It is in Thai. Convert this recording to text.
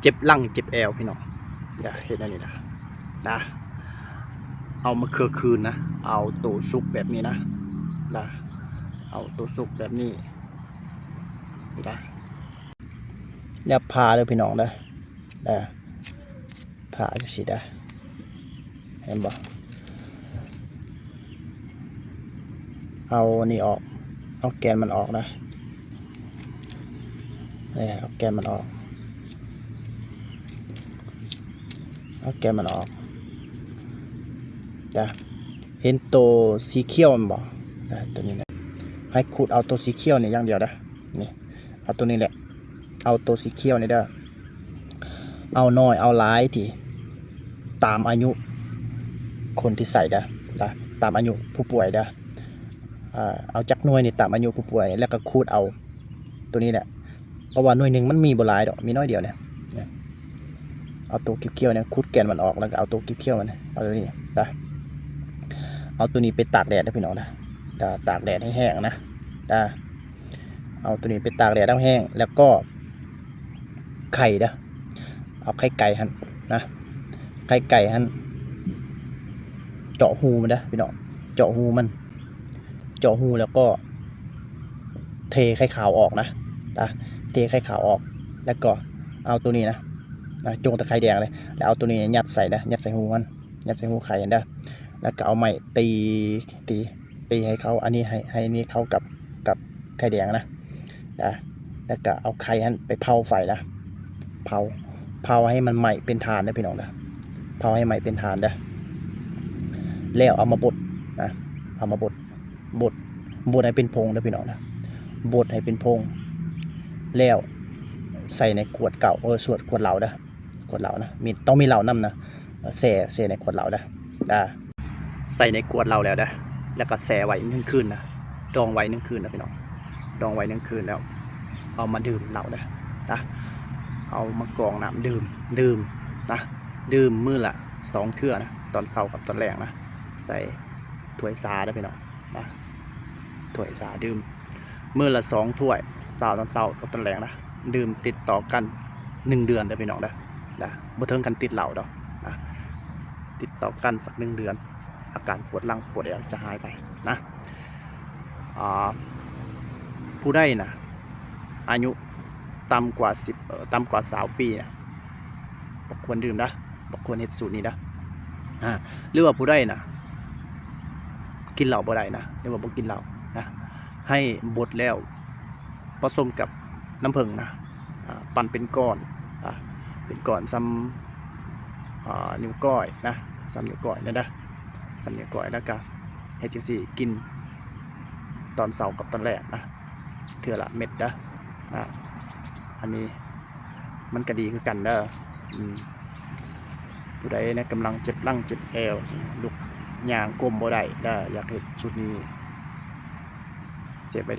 เจ็บหลังเจ็บแอวพี่น้องอย่าเห็นอันนี้นะเอามาคืนนะเอาตัวซุกแบบนี้นะเอาตัวซุกแบบนี้นะอย่าพาเลยพี่น้องนะพาจะสิได้เห็นบ่เอานี่ออกเอาแกนมันออกนะนี่เอาแกนมันออกเห็นตัวสีเขียวมันบ่ตัวนี้นะให้ขูดเอาตัวสีเขียวนี่อย่างเดียวนี่เอาตัวนี้แหละเอาตัวสีเขียวนี่เอาน้อยเอาหลายที่ตามอายุคนที่ใส่ตามอายุผู้ป่วยเอาจักหน่วยนี่ตามอายุผู้ป่วยแล้วก็ขูดเอาตัวนี้แหละเพราะว่าหน่วยหนึ่งมันมีบ่หลายดอกมีน้อยเดียวเนี่ยเอาตัวเขียวๆเนี่ยขูดแกนมันออกแล้วก็เอาตัวเขียวๆมันเอาตัวนี้เอาตัวนี้ไปตากแดดนะพี่น้องตากแดดให้แห้งนะเอาตัวนี้ไปตากแดดให้แห้งแล้วก็ไข่เอาไข่ไก่หั่นนะไข่ไก่หั่นเจาะหูมันพี่น้องเจาะหูแล้วก็เทไข่ขาวออกนะเทไข่ขาวออกแล้วก็เอาตัวนี้นะจงตะไคร้แดงเลยแล้วเอาตัวนี้ยัดใส่หูมันยัดใส่หูไข่แล้วก็เอาไม้ตีให้เขาอันนี้ให้นี่เขากับไข่แดงนะแล้วก็เอาไข่นั้นไปเผาไฟเผาให้มันไหม้เป็นฐานนะพี่น้องเผาให้ไหม้เป็นฐานแล้วเอามาบดเอามาบดให้เป็นพงนะพี่น้องบดให้เป็นพงแล้วใส่ในขวดเก่าสวดขวดเหลาขวดเหลานะต้องมีเหลาน้ำนะเสในขวดเหลาใส่ในขวดเหลาแล้วแล้วก็แช่ไว้1 คืนดองไว้1 คืนพี่น้องดองไว้1 คืนแล้วเอามาดื่มเหลาเอามากรองน้ำดื่มมื้อละ2 เทื่อตอนเช้ากับตอนแลงใส่ถ้วยซาพี่น้องถ้วยซาดื่มมื้อละ2 ถ้วยเช้าตอนเช้ากับตอนแลงดื่มติดต่อกัน1 เดือนพี่น้องบ่ถึงกันติดเหล้าดอกติดต่อกันสัก1 เดือนอาการปวดหลังปวดแอวจะหายไปผู้ใดอายุต่ำกว่า20 ปีบ่ควรดื่มบ่ควรเฮ็ดสูตรนี้หรือว่าผู้ใดกินเหล้าบ่ได้หรือว่าบ่กินเหล้าให้บดแล้วผสมกับน้ำผึ้งปั่นเป็นก้อนซ้ำนิ้วก้อยซ้ำนิ้วก้อยซ้ำนิ้วก้อยแล้วก็เฮ็ดจังซี่กินตอนเช้ากับตอนแรกเทื่อละเม็ดอันนี้มันก็ดีคือกันผู้ใดกำลังเจ็บหลังเจ็บแอวลุกย่างก้มบ่ได้อยากเฮ็ดชุดนี้เสียไป